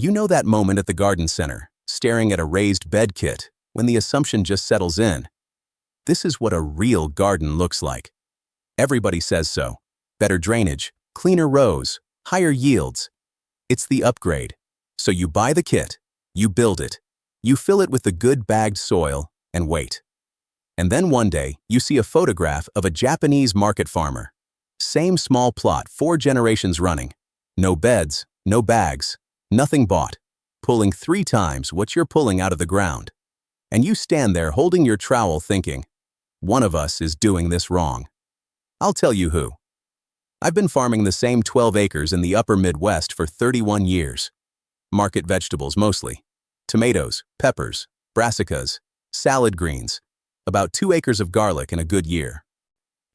You know that moment at the garden center, staring at a raised bed kit, when the assumption just settles in. This is what a real garden looks like. Everybody says so. Better drainage, cleaner rows, higher yields. It's the upgrade. So you buy the kit, you build it, you fill it with the good bagged soil, and wait. And then one day, you see a photograph of a Japanese market farmer. Same small plot, 4 generations running. No beds, no bags, nothing bought. Pulling 3 times what you're pulling out of the ground. And you stand there holding your trowel thinking, one of us is doing this wrong. I'll tell you who. I've been farming the same 12 acres in the upper Midwest for 31 years. Market vegetables mostly. Tomatoes, peppers, brassicas, salad greens. About 2 acres of garlic in a good year.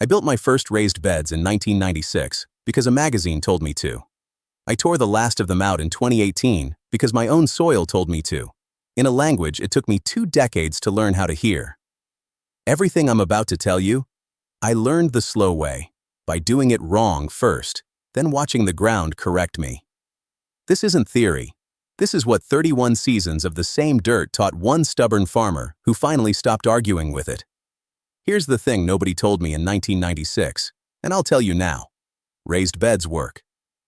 I built my first raised beds in 1996 because a magazine told me to. I tore the last of them out in 2018 because my own soil told me to. In a language it took me 2 decades to learn how to hear. Everything I'm about to tell you, I learned the slow way, by doing it wrong first, then watching the ground correct me. This isn't theory. This is what 31 seasons of the same dirt taught one stubborn farmer who finally stopped arguing with it. Here's the thing nobody told me in 1996, and I'll tell you now. Raised beds work.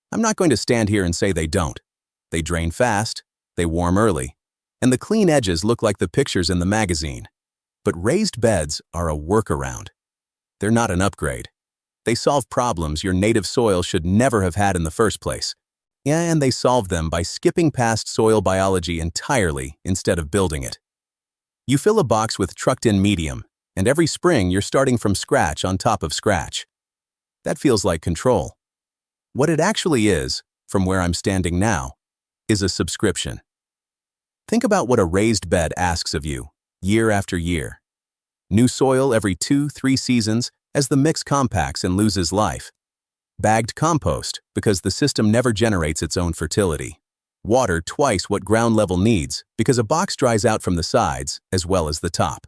I'm not going to stand here and say they don't. They drain fast, they warm early, and the clean edges look like the pictures in the magazine. But raised beds are a workaround. They're not an upgrade. They solve problems your native soil should never have had in the first place. And they solve them by skipping past soil biology entirely instead of building it. You fill a box with trucked-in medium, and every spring you're starting from scratch on top of scratch. That feels like control. What it actually is, from where I'm standing now, is a subscription. Think about what a raised bed asks of you, year after year. New soil every 2-3 seasons as the mix compacts and loses life. Bagged compost because the system never generates its own fertility. Water twice what ground level needs because a box dries out from the sides as well as the top.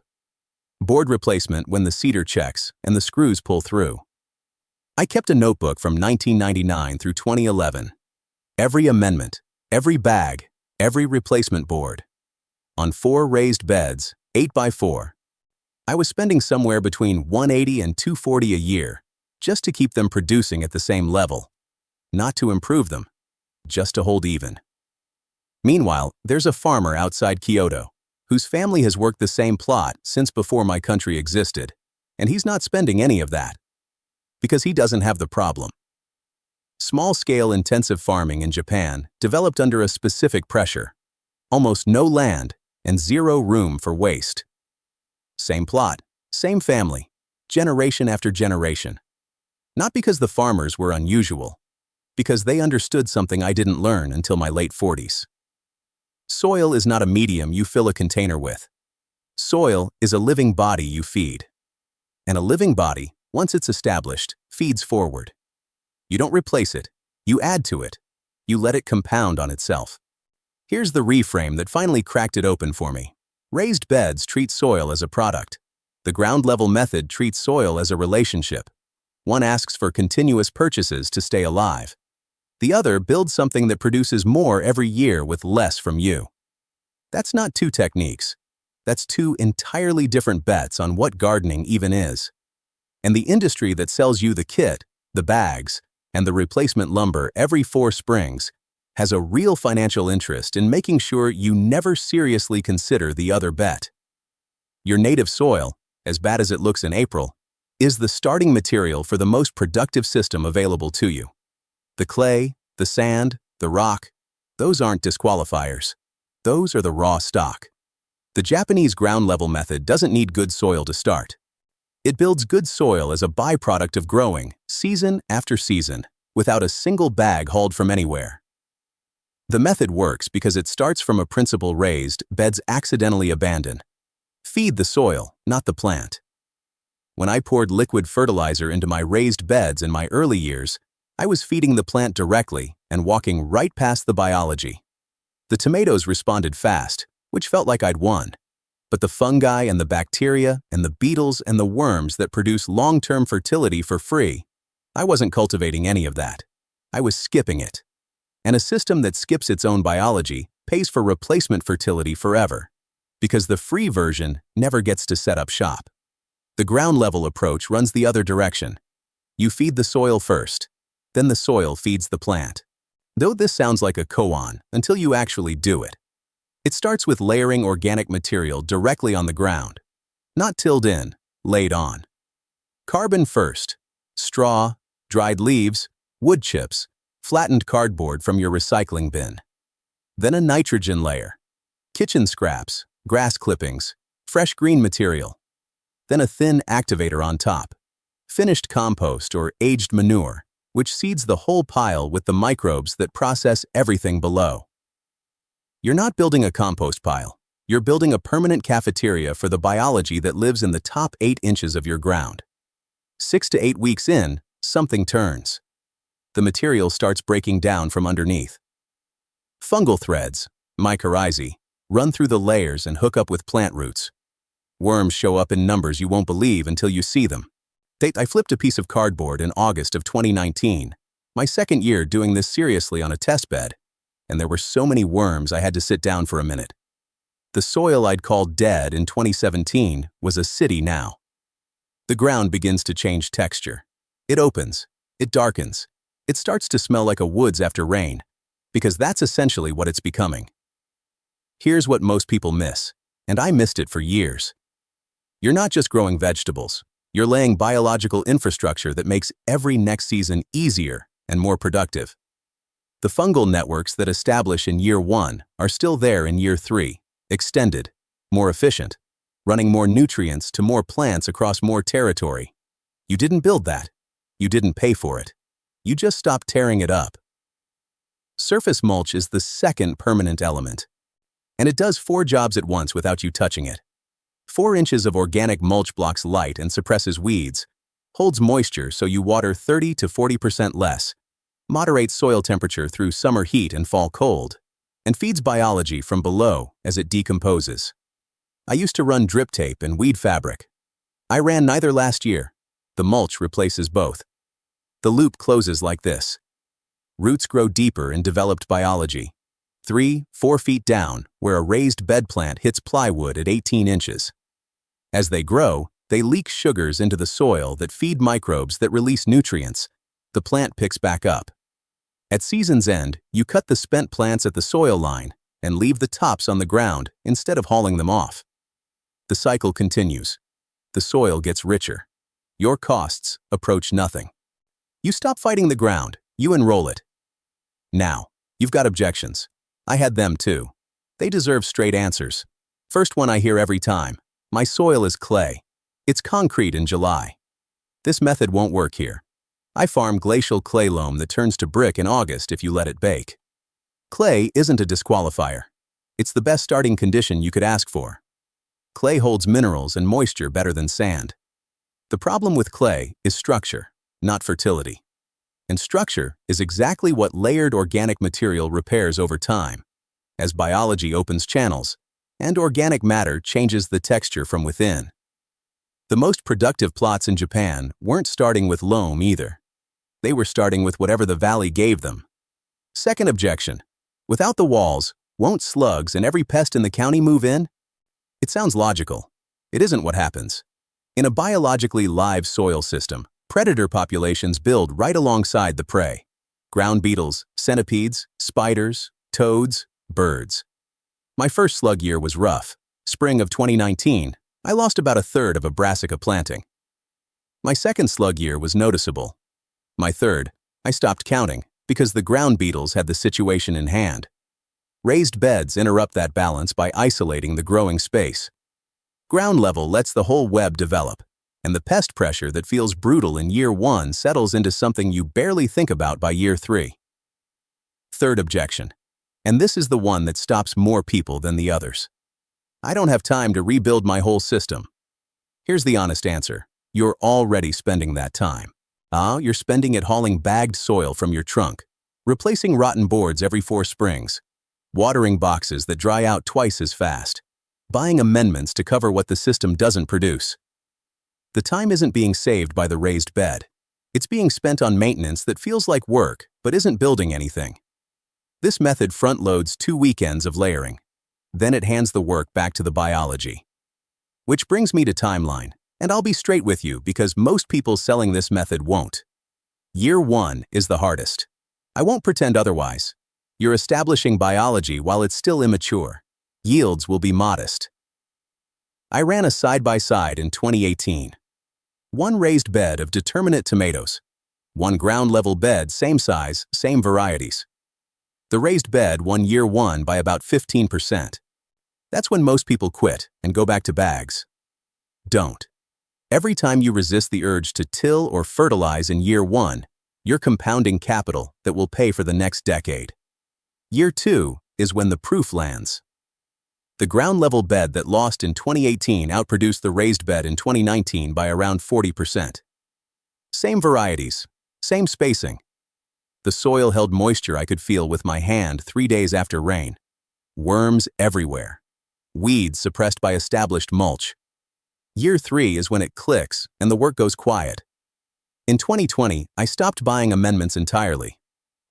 Board replacement when the cedar checks and the screws pull through. I kept a notebook from 1999 through 2011. Every amendment, every bag, every replacement board. On 4 raised beds, 8 by 4. I was spending somewhere between $180 and $240 a year just to keep them producing at the same level. Not to improve them, just to hold even. Meanwhile, there's a farmer outside Kyoto whose family has worked the same plot since before my country existed, and he's not spending any of that. Because he doesn't have the problem. Small-scale intensive farming in Japan developed under a specific pressure. Almost no land and 0 room for waste. Same plot, same family, generation after generation. Not because the farmers were unusual, because they understood something I didn't learn until my late 40s. Soil is not a medium you fill a container with. Soil is a living body you feed. And a living body, once it's established, feeds forward. You don't replace it, you add to it. You let it compound on itself. Here's the reframe that finally cracked it open for me. Raised beds treat soil as a product. The ground-level method treats soil as a relationship. One asks for continuous purchases to stay alive. The other builds something that produces more every year with less from you. That's not 2 techniques. That's 2 entirely different bets on what gardening even is. And the industry that sells you the kit, the bags, and the replacement lumber every 4 springs has a real financial interest in making sure you never seriously consider the other bet. Your native soil, as bad as it looks in April, is the starting material for the most productive system available to you. The clay, the sand, the rock, those aren't disqualifiers. Those are the raw stock. The Japanese ground-level method doesn't need good soil to start. It builds good soil as a byproduct of growing, season after season, without a single bag hauled from anywhere. The method works because it starts from a principle raised beds accidentally abandon. Feed the soil, not the plant. When I poured liquid fertilizer into my raised beds in my early years, I was feeding the plant directly and walking right past the biology. The tomatoes responded fast, which felt like I'd won. But the fungi and the bacteria and the beetles and the worms that produce long-term fertility for free, I wasn't cultivating any of that. I was skipping it. And a system that skips its own biology pays for replacement fertility forever, because the free version never gets to set up shop. The ground-level approach runs the other direction. You feed the soil first, then the soil feeds the plant. Though this sounds like a koan until you actually do it. It starts with layering organic material directly on the ground, not tilled in, laid on. Carbon first: straw, dried leaves, wood chips, flattened cardboard from your recycling bin. Then a nitrogen layer: kitchen scraps, grass clippings, fresh green material. Then a thin activator on top: finished compost or aged manure, which seeds the whole pile with the microbes that process everything below. You're not building a compost pile. You're building a permanent cafeteria for the biology that lives in the top 8 inches of your ground. 6 to 8 weeks in, something turns. The material starts breaking down from underneath. Fungal threads, mycorrhizae, run through the layers and hook up with plant roots. Worms show up in numbers you won't believe until you see them. I flipped a piece of cardboard in August of 2019, my second year doing this seriously on a test bed, and there were so many worms I had to sit down for a minute. The soil I'd called dead in 2017 was a city now. The ground begins to change texture. It opens, it darkens, it starts to smell like a woods after rain, because that's essentially what it's becoming. Here's what most people miss, and I missed it for years. You're not just growing vegetables. You're laying biological infrastructure that makes every next season easier and more productive. The fungal networks that establish in year 1 are still there in year 3, extended, more efficient, running more nutrients to more plants across more territory. You didn't build that. You didn't pay for it. You just stopped tearing it up. Surface mulch is the second permanent element, and it does 4 jobs at once without you touching it. 4 inches of organic mulch blocks light and suppresses weeds, holds moisture so you water 30 to 40% less, moderates soil temperature through summer heat and fall cold, and feeds biology from below as it decomposes. I used to run drip tape and weed fabric. I ran neither last year. The mulch replaces both. The loop closes like this. Roots grow deeper in developed biology, 3-4 feet down where a raised bed plant hits plywood at 18 inches. As they grow, they leak sugars into the soil that feed microbes that release nutrients. The plant picks back up. At season's end, you cut the spent plants at the soil line and leave the tops on the ground instead of hauling them off. The cycle continues. The soil gets richer. Your costs approach nothing. You stop fighting the ground. You enroll it. Now, you've got objections. I had them too. They deserve straight answers. First one I hear every time: my soil is clay. It's concrete in July. This method won't work here. I farm glacial clay loam that turns to brick in August if you let it bake. Clay isn't a disqualifier. It's the best starting condition you could ask for. Clay holds minerals and moisture better than sand. The problem with clay is structure, not fertility. And structure is exactly what layered organic material repairs over time, as biology opens channels, and organic matter changes the texture from within. The most productive plots in Japan weren't starting with loam either. They were starting with whatever the valley gave them. Second objection: without the walls, won't slugs and every pest in the county move in? It sounds logical. It isn't what happens. In a biologically live soil system, predator populations build right alongside the prey. Ground beetles, centipedes, spiders, toads, birds. My first slug year was rough. Spring of 2019, I lost about a third of a brassica planting. My second slug year was noticeable. My third, I stopped counting because the ground beetles had the situation in hand. Raised beds interrupt that balance by isolating the growing space. Ground level lets the whole web develop, and the pest pressure that feels brutal in year 1 settles into something you barely think about by year 3. Third objection, and this is the one that stops more people than the others: I don't have time to rebuild my whole system. Here's the honest answer: you're already spending that time. You're spending it hauling bagged soil from your trunk, replacing rotten boards every 4 springs, watering boxes that dry out twice as fast, buying amendments to cover what the system doesn't produce. The time isn't being saved by the raised bed. It's being spent on maintenance that feels like work but isn't building anything. This method front-loads 2 weekends of layering. Then it hands the work back to the biology. Which brings me to timeline, and I'll be straight with you because most people selling this method won't. Year 1 is the hardest. I won't pretend otherwise. You're establishing biology while it's still immature. Yields will be modest. I ran a side-by-side in 2018. One raised bed of determinate tomatoes. One ground-level bed, same size, same varieties. The raised bed won year 1 by about 15%. That's when most people quit and go back to bags. Don't. Every time you resist the urge to till or fertilize in year 1, you're compounding capital that will pay for the next decade. Year 2 is when the proof lands. The ground-level bed that lost in 2018 outproduced the raised bed in 2019 by around 40%. Same varieties, same spacing. The soil held moisture I could feel with my hand 3 days after rain. Worms everywhere. Weeds suppressed by established mulch. Year 3 is when it clicks and the work goes quiet. In 2020, I stopped buying amendments entirely.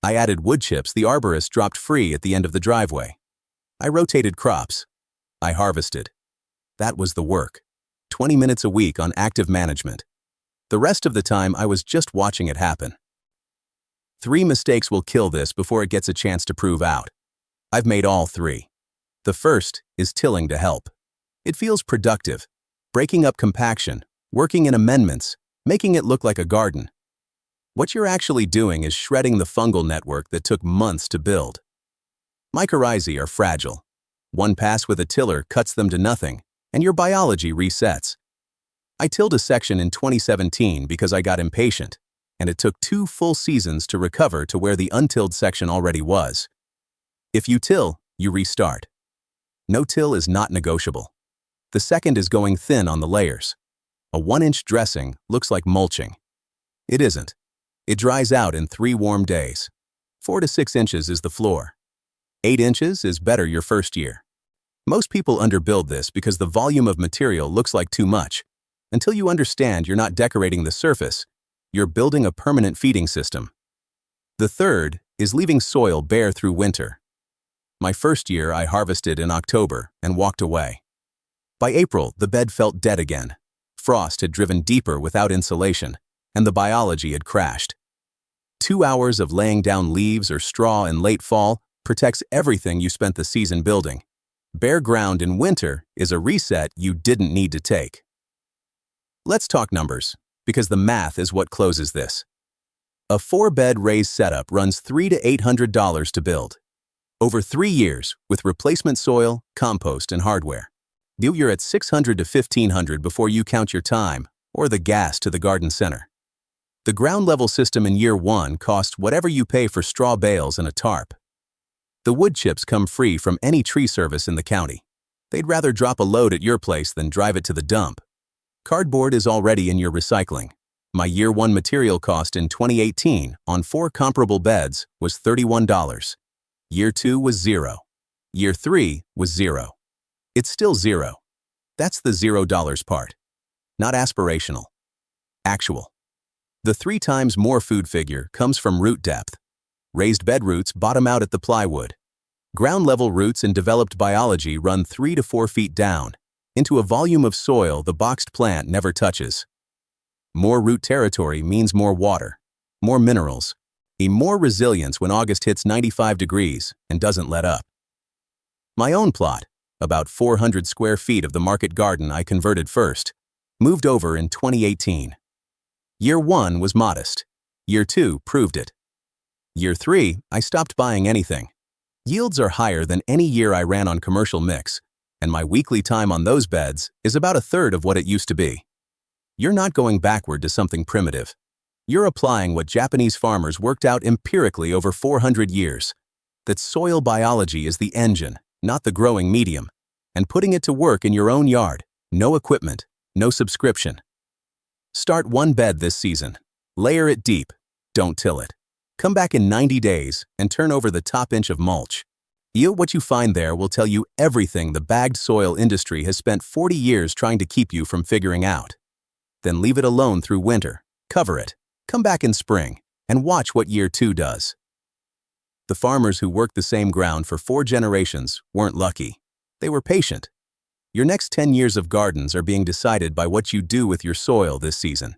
I added wood chips the arborist dropped free at the end of the driveway. I rotated crops. I harvested. That was the work. 20 minutes a week on active management. The rest of the time I was just watching it happen. 3 mistakes will kill this before it gets a chance to prove out. I've made all 3. The first is tilling to help. It feels productive. Breaking up compaction, working in amendments, making it look like a garden. What you're actually doing is shredding the fungal network that took months to build. Mycorrhizae are fragile. One pass with a tiller cuts them to nothing, and your biology resets. I tilled a section in 2017 because I got impatient, and it took 2 full seasons to recover to where the untilled section already was. If you till, you restart. No-till is not negotiable. The second is going thin on the layers. A 1-inch dressing looks like mulching. It isn't. It dries out in 3 warm days. 4 to 6 inches is the floor. 8 inches is better your first year. Most people underbuild this because the volume of material looks like too much. Until you understand you're not decorating the surface, you're building a permanent feeding system. The third is leaving soil bare through winter. My first year I harvested in October and walked away. By April, the bed felt dead again. Frost had driven deeper without insulation, and the biology had crashed. 2 hours of laying down leaves or straw in late fall protects everything you spent the season building. Bare ground in winter is a reset you didn't need to take. Let's talk numbers, because the math is what closes this. A 4-bed raised setup runs $300 to $800 to build. Over 3 years, with replacement soil, compost, and hardware. You're at $600 to $1,500 before you count your time, or the gas to the garden center. The ground-level system in year 1 costs whatever you pay for straw bales and a tarp. The wood chips come free from any tree service in the county. They'd rather drop a load at your place than drive it to the dump. Cardboard is already in your recycling. My year 1 material cost in 2018 on 4 comparable beds was $31. Year 2 was 0. Year 3 was 0. It's still 0. That's the $0 part. Not aspirational. Actual. The 3 times more food figure comes from root depth. Raised bed roots bottom out at the plywood. Ground-level roots in developed biology run 3 to 4 feet down, into a volume of soil the boxed plant never touches. More root territory means more water, more minerals, more resilience when August hits 95 degrees and doesn't let up. My own plot, about 400 square feet of the market garden I converted first, moved over in 2018. Year 1 was modest. Year 2 proved it. Year 3, I stopped buying anything. Yields are higher than any year I ran on commercial mix, and my weekly time on those beds is about 1/3 of what it used to be. You're not going backward to something primitive. You're applying what Japanese farmers worked out empirically over 400 years, that soil biology is the engine, not the growing medium, and putting it to work in your own yard. No equipment, no subscription. Start 1 bed this season. Layer it deep. Don't till it. Come back in 90 days and turn over the top inch of mulch. What you find there will tell you everything the bagged soil industry has spent 40 years trying to keep you from figuring out. Then leave it alone through winter. Cover it. Come back in spring and watch what year 2 does. The farmers who worked the same ground for 4 generations weren't lucky. They were patient. Your next 10 years of gardens are being decided by what you do with your soil this season.